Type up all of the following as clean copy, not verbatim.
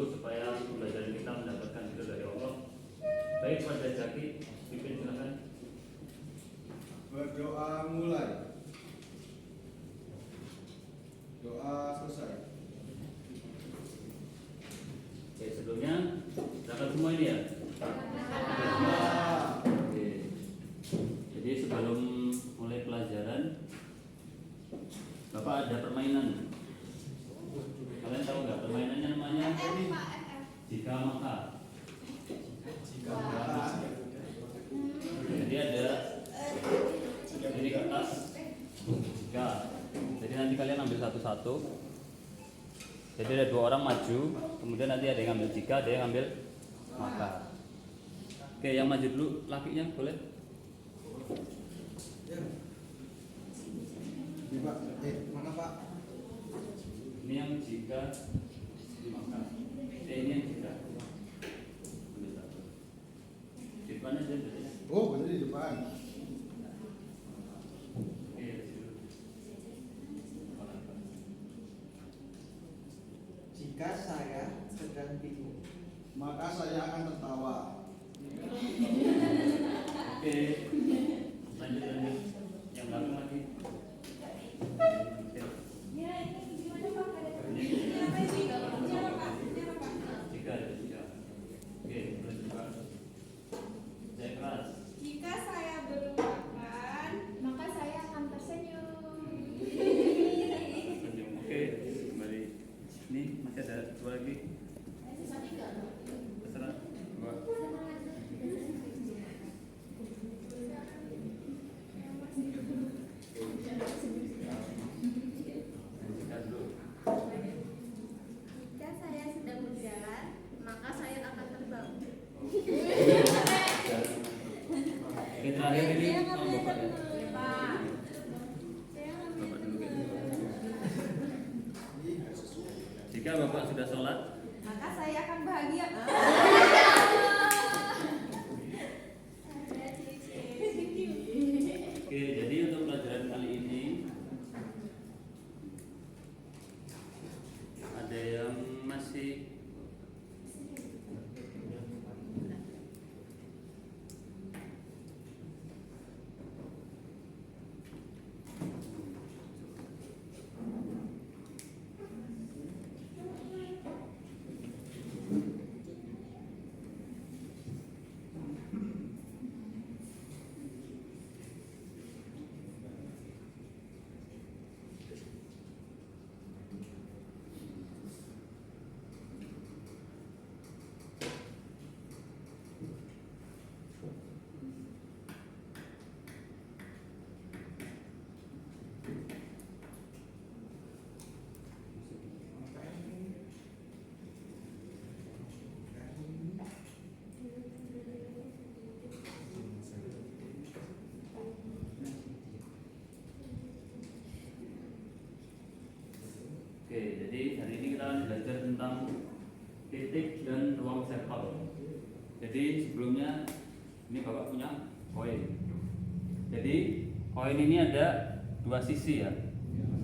dulu supaya pembelajaran kita mendapatkan ridho dari Allah. Baik, pada Zaki, pimpin silakan. Berdoa mulai. Doa selesai. Oke, sebelumnya silakan semua ini ya. Oke. Jadi sebelum mulai pelajaran, Bapak ada permainan. Kalian tahu nggak permainannya namanya? Jika maka. Jadi ada ini kertas jika. Jadi nanti kalian ambil satu-satu. Jadi ada 2 orang maju, kemudian nanti ada yang ambil jika, ada yang ambil maka. Oke, yang maju dulu lakinya boleh. Pak, mana Pak? Ini yang jika, maka. Ini yang jika. Ambil satu. Di depan aja. Oh, benar di depan. Jika saya sedang bingung, Maka saya akan tertawa. Oke, lanjut. Yang belakang lagi. Jika. Oke, boleh juga. Saya keras. Jika saya belum makan, maka saya akan tersenyum. Senyum. Oke, kembali. Ini masih ada 2 lagi. Terserah. 2. Jika dulu. Jika saya sedang berjalan, maka saya akan terbang. Oke, terakhir ini sama Bapak ya. Pak. Bapak dulu gitu. Jika Bapak sudah sholat, Maka saya akan bahagia. oke, jadi untuk pelajaran kali ini ada yang masih Oke, jadi hari ini kita akan belajar tentang titik dan ruang sampel. Jadi sebelumnya ini Bapak punya koin. Jadi koin ini ada 2 sisi ya.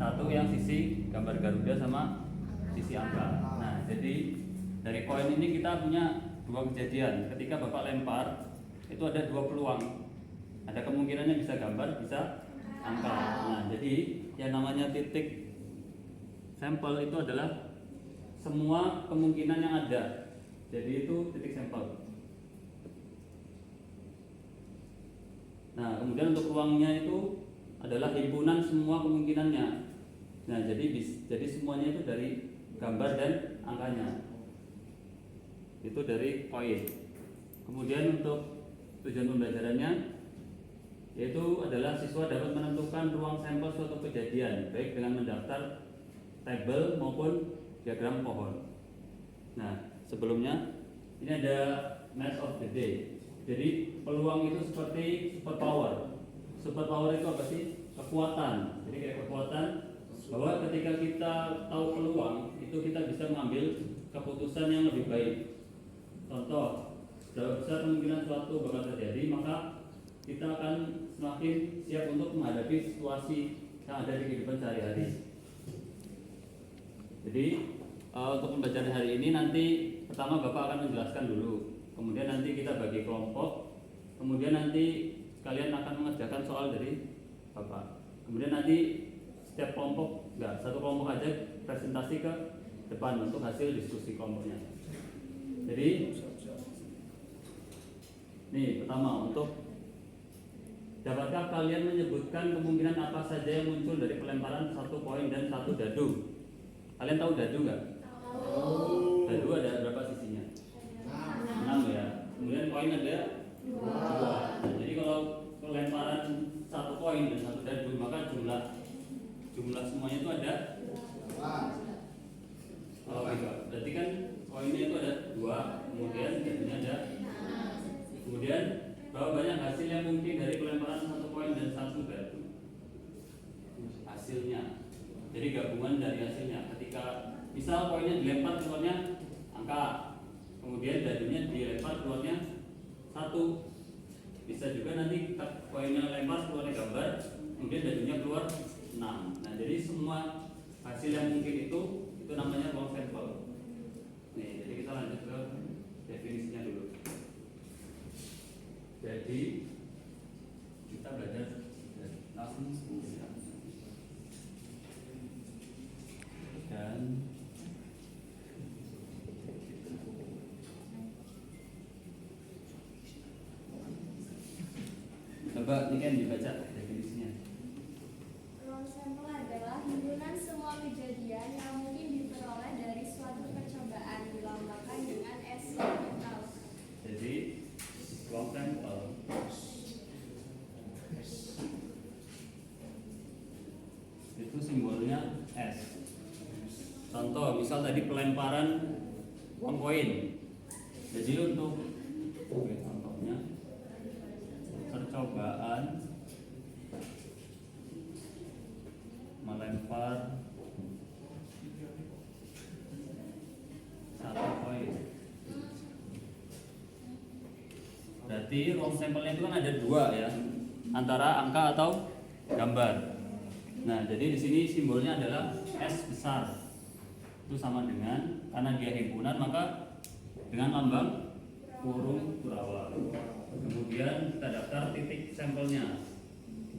Satu yang sisi gambar Garuda sama sisi angka. Nah, jadi dari koin ini kita punya 2 kejadian. Ketika Bapak lempar, itu ada 2 peluang. Ada kemungkinannya bisa gambar, bisa angka. Nah, jadi yang namanya titik sampel itu adalah semua kemungkinan yang ada. Jadi itu titik sampel. Nah, kemudian untuk ruangnya itu adalah himpunan semua kemungkinannya. Nah, jadi semuanya itu dari gambar dan angkanya. Itu dari koin. Kemudian untuk tujuan pembelajarannya yaitu adalah siswa dapat menentukan ruang sampel suatu kejadian baik dengan mendaftar tabel maupun diagram pohon. Nah, sebelumnya ini ada match of the day. Jadi peluang itu seperti super power. Super power itu apa sih? Kekuatan. Jadi kayak kekuatan bahwa ketika kita tahu peluang itu kita bisa mengambil keputusan yang lebih baik. Contoh, seberapa besar kemungkinan suatu bakal terjadi, maka kita akan semakin siap untuk menghadapi situasi yang ada di kehidupan sehari-hari. Jadi untuk pembelajaran hari ini nanti pertama Bapak akan menjelaskan dulu, kemudian nanti kita bagi kelompok, kemudian nanti kalian akan mengerjakan soal dari Bapak, kemudian nanti setiap kelompok, satu kelompok aja presentasi ke depan untuk hasil diskusi kelompoknya. Jadi nih pertama, untuk dapatkah kalian menyebutkan kemungkinan apa saja yang muncul dari pelemparan 1 koin dan 1 dadu? Kalian tahu dadu nggak? Dadu ada berapa sisinya? 6 ya. Kemudian koin ada 2. Nah, jadi kalau pelemparan 1 koin dan 1 dadu, maka jumlah semuanya itu ada 2. Kalau enggak, berarti kan koinnya itu ada 2, kemudian dadunya ada. Kemudian berapa banyak hasil yang mungkin dari pelemparan 1 koin dan 1 dadu? Hasilnya. Jadi gabungan dari hasilnya. Ketika misal koinnya dilempar keluarnya angka, kemudian dadunya dilempar keluarnya 1. Bisa juga nanti koinnya lempar keluarnya gambar, kemudian dadunya keluar 6. Nah, jadi semua hasil yang mungkin itu namanya ruang sampel. Nih, jadi kita lanjut ke definisinya dulu. Jadi kita belajar langsung dan coba ini kan dibaca definisinya. Ruang sampel adalah himpunan semua kejadian yang mungkin diperoleh dari suatu percobaan dilambangkan dengan S capital. Jadi ruang sampel itu simbolnya S. Contoh, misal tadi pelemparan uang koin. Jadi untuk contohnya percobaan melempar 1 koin. Berarti ruang sampelnya itu kan ada 2 ya, antara angka atau gambar. Nah, jadi di sini simbolnya adalah S besar. Itu sama dengan, karena dia himpunan maka dengan lambang kurung kurawal. Kemudian kita daftar titik sampelnya.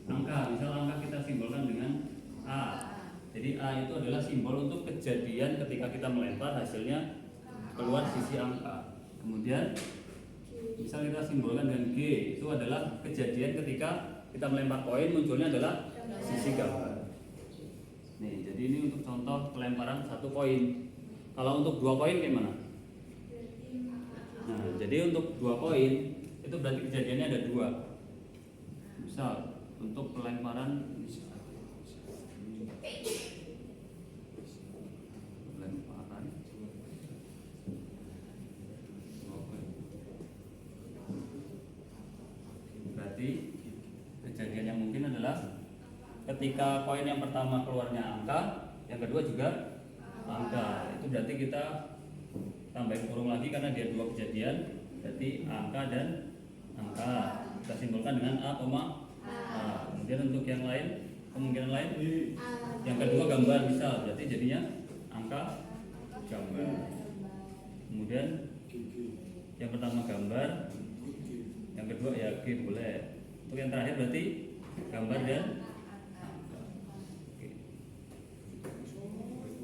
Angka, misal angka kita simbolkan dengan A. Jadi A itu adalah simbol untuk kejadian ketika kita melempar hasilnya keluar sisi angka. Kemudian misal kita simbolkan dengan G, itu adalah kejadian ketika kita melempar koin munculnya adalah sisi gambar. Nih, jadi ini untuk contoh pelemparan 1 koin. Kalau untuk 2 koin gimana? Nah, jadi untuk 2 koin itu berarti kejadiannya ada 2. Misal untuk pelemparan berarti kejadian yang mungkin adalah ketika koin yang pertama keluarnya angka, yang kedua juga angka. Itu berarti kita tambahin kurung lagi karena dia 2 kejadian, berarti angka dan angka. Kita simbolkan dengan A, A. Kemudian untuk yang lain, kemungkinan lain, yang kedua gambar misal, berarti jadinya angka gambar. Kemudian yang pertama gambar, yang kedua ya G boleh. Untuk yang terakhir berarti gambar dan angka.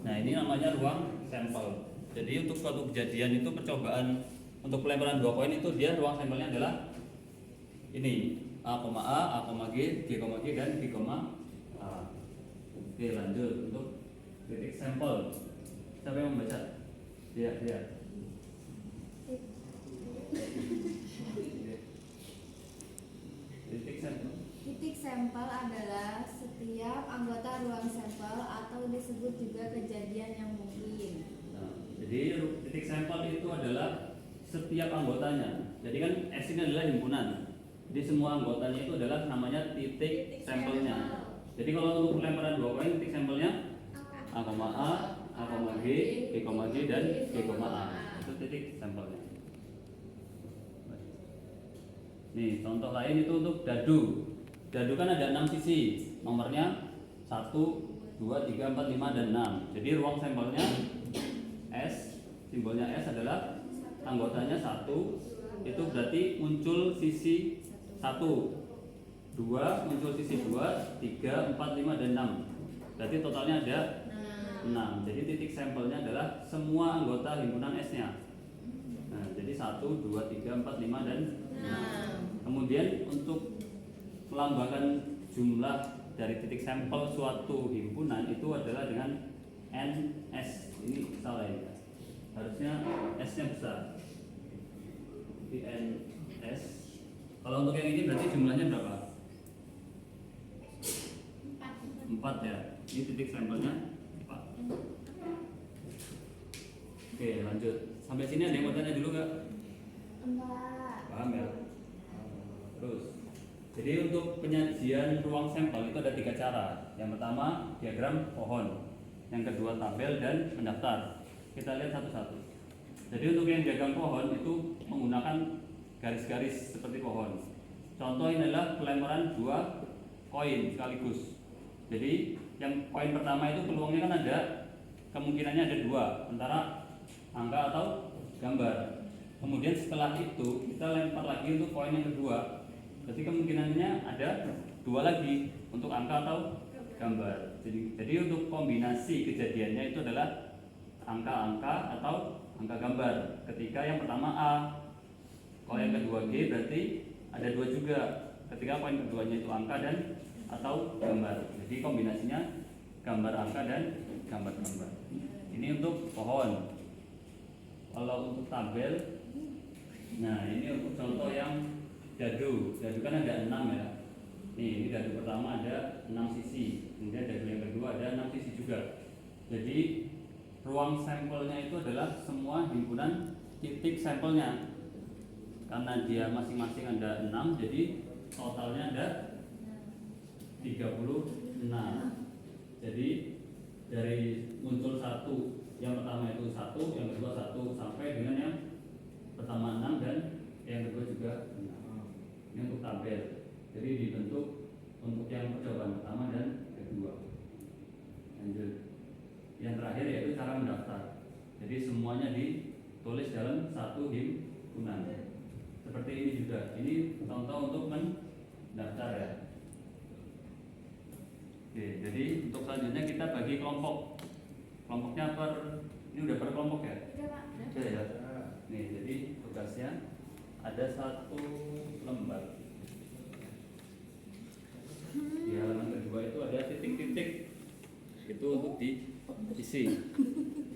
Nah, ini namanya ruang sampel. Jadi untuk suatu kejadian itu percobaan untuk pelemparan 2 koin itu dia ruang sampelnya adalah ini A, G, G, dan G, A. Oke, lanjut untuk titik sampel. Siapa yang membaca? Dia. Titik sampel. Titik sampel adalah setiap anggota ruang sampel atau disebut juga kejadian yang mungkin. Nah, jadi titik sampel itu adalah setiap anggotanya. Jadi kan S ini adalah himpunan. Jadi semua anggotanya itu adalah namanya titik sampelnya. Jadi kalau untuk pelemparan 2 koin titik sampelnya A, G, dan G, A. Itu titik sampelnya. Nih, contoh lain itu untuk dadu. Dadu kan ada 6 sisi. Nomornya 1, 2, 3, 4, 5, dan 6. Jadi ruang sampelnya S, simbolnya S adalah anggotanya 1, itu berarti muncul sisi 1, 2 muncul sisi 2, 3, 4, 5 dan 6. Berarti totalnya ada 6. Jadi titik sampelnya adalah semua anggota himpunan S-nya. Nah, jadi 1, 2, 3, 4, 5 dan 6. Kemudian untuk melambangkan jumlah dari titik sampel suatu himpunan itu adalah dengan NS. Ini salah ya. Harusnya S-nya besar. Di NS. Kalau untuk yang ini berarti jumlahnya berapa? 4 ya. Ini titik sampelnya 4. Oke, lanjut. Sampai sini ada yang mau tanya dulu nggak? Enggak. Paham ya? Terus, jadi untuk penyajian ruang sampel itu ada 3 cara. Yang pertama diagram pohon, yang kedua tabel dan mendaftar. Kita lihat satu-satu. Jadi untuk yang diagram pohon itu menggunakan garis-garis seperti pohon. Contoh ini adalah pelemparan 2 koin sekaligus. Jadi yang koin pertama itu peluangnya kan ada, kemungkinannya ada 2, antara angka atau gambar. Kemudian setelah itu kita lempar lagi untuk koin yang kedua. Berarti kemungkinannya ada 2 lagi untuk angka atau gambar. Jadi untuk kombinasi kejadiannya itu adalah angka-angka atau angka gambar. Ketika yang pertama A, kalau yang kedua G berarti ada 2 juga. Ketika poin keduanya itu angka dan atau gambar. Jadi kombinasinya gambar angka dan gambar-gambar. Ini untuk pohon. Kalau untuk tabel, nah ini untuk contoh yang dadu. Dadu kan ada 6 ya. Nih, ini dadu pertama ada 6 sisi. Kemudian dadu yang kedua ada 6 sisi juga. Jadi ruang sampelnya itu adalah semua himpunan titik sampelnya. Karena dia masing-masing ada 6, jadi totalnya ada 36. Jadi dari muncul 1, yang pertama itu 1, yang kedua 1 sampai dengan yang pertama 6 dan yang kedua juga 6. Ini untuk tabel. Jadi dibentuk untuk yang percobaan pertama dan kedua. Lanjut. Yang terakhir yaitu cara mendaftar. Jadi semuanya ditulis dalam satu himpunan. Seperti ini juga. Ini contoh untuk mendaftar ya. Oke, jadi untuk selanjutnya kita bagi kelompok. Kelompoknya ini udah per kelompok ya? Udah ya. Nih, jadi tugasnya ada 1 lembar. Di halaman kedua itu ada titik-titik. Itu untuk diisi.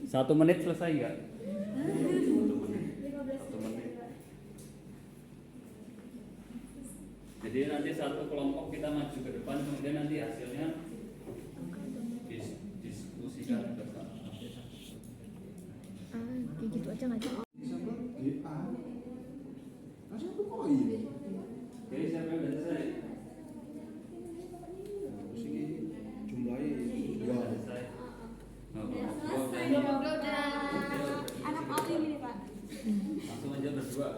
1 menit selesai enggak? 1 menit. 1 menit. Jadi nanti satu kelompok kita maju ke depan, kemudian nanti hasilnya diskusikan bersama. Kayak gitu aja nggak sih? Siapa? Di A. Masih 1 koin. Oke, siapa yang udah selesai? Sini jumlahnya 2. Selesai. Udah anak Oli ini Pak. Langsung aja berdua.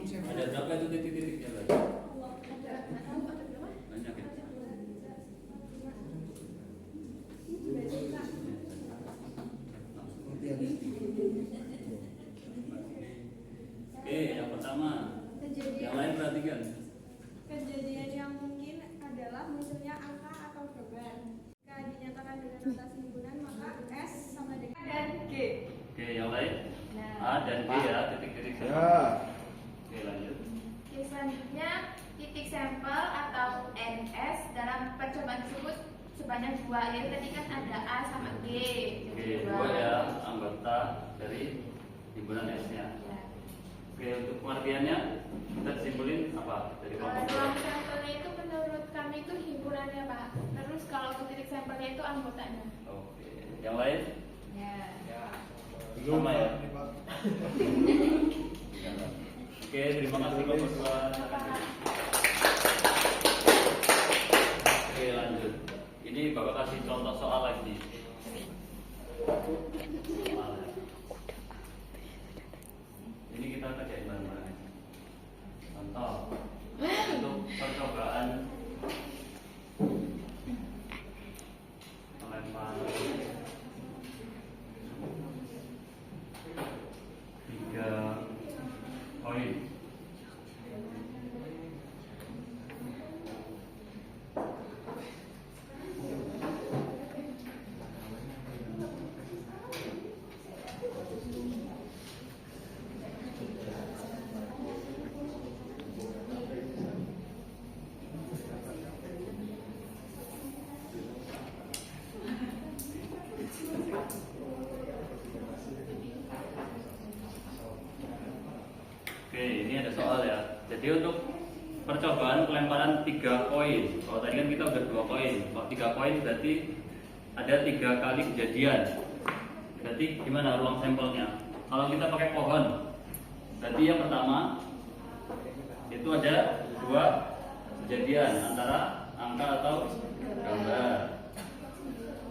Ada berapa itu titik-titiknya lagi? Banyak ya. Oke, yang pertama. Yang lain perhatikan. Kejadian yang mungkin adalah munculnya angka atau gambar. Jika dinyatakan dengan notasi himpunan maka S sama dengan dan G. Oke, yang lain A dan B ya, titik-titik sampel. Ya. Oke, lanjut. Oke, selanjutnya titik sampel atau NS dalam percobaan tersebut sebanyak 2, yaitu tadi kan ada A sama G. Oke, 2 ya anggota dari himpunan S-nya. Ya. Oke, untuk pengertiannya kita simpulin apa dari Kalau kelompok? ruang sampelnya itu menurut kami itu himpunannya Pak. Terus kalau untuk titik sampelnya itu anggotanya. Oke, yang lain Ya. sama ya. Oke, terima kasih Bapak Ketua. Oke, lanjut. Ini Bapak kasih contoh soal lagi. Soal ya. Ini kita kerjain bareng-bareng. Contoh untuk percobaan melempar Oke, ini ada soal ya. Jadi untuk percobaan pelemparan 3 koin. Kalau tadi kan kita udah 2 koin. Kalau 3 koin berarti ada 3 kali kejadian. Berarti gimana ruang sampelnya? Kalau kita pakai pohon, berarti yang pertama itu ada 2 kejadian antara angka atau gambar.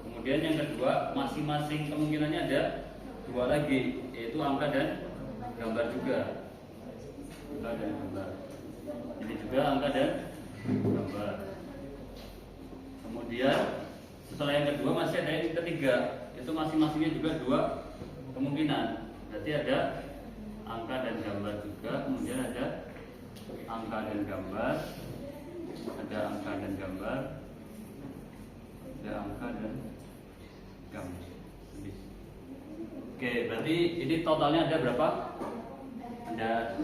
Kemudian yang kedua, masing-masing kemungkinannya ada 2 lagi, yaitu angka dan gambar juga. Angka dan gambar. Ini juga angka dan gambar. Kemudian setelah yang kedua masih ada yang ketiga, itu masing-masingnya juga 2 kemungkinan. Berarti ada angka dan gambar juga, kemudian ada angka dan gambar, ada angka dan gambar, ada angka dan gambar. Oke, berarti ini totalnya ada berapa? Ada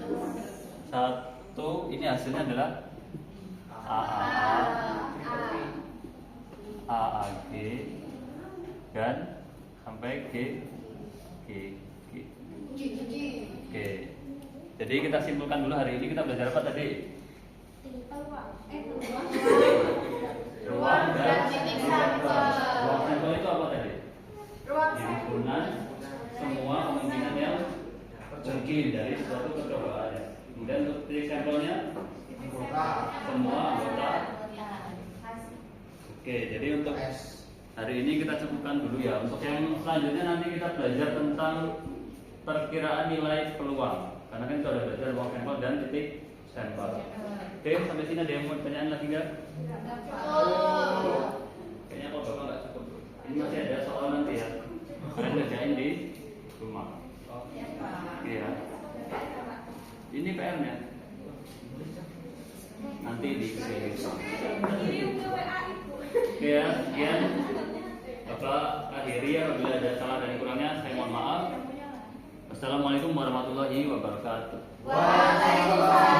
1, ini hasilnya adalah AAG dan sampai G. Oke. Jadi kita simpulkan dulu hari ini kita belajar apa tadi? Ruang dan titik sampel. Ruang sampel itu apa tadi? Ruang sampel. Himpunan semua kemungkinan yang mungkin dari suatu percobaan. Kemudian untuk titik sampelnya semua anggota. Oke, jadi untuk hari ini kita cukupkan dulu ya. Untuk yang selanjutnya nanti kita belajar tentang perkiraan nilai peluang. Karena kan kita sudah belajar ruang sampel dan titik sampel. Oke, sampai sini ada yang mau pertanyaan lagi nggak? Kayaknya kalau bapak nggak cukup. Ini masih ada soal nanti ya. Kalian kerjain di rumah. Iya. Ini PR-nya. Nanti di Oke ya, sekian. Bapak akhiri ya, apabila ada salah dan kurangnya saya mohon maaf. Assalamualaikum warahmatullahi wabarakatuh. Waalaikumsalam.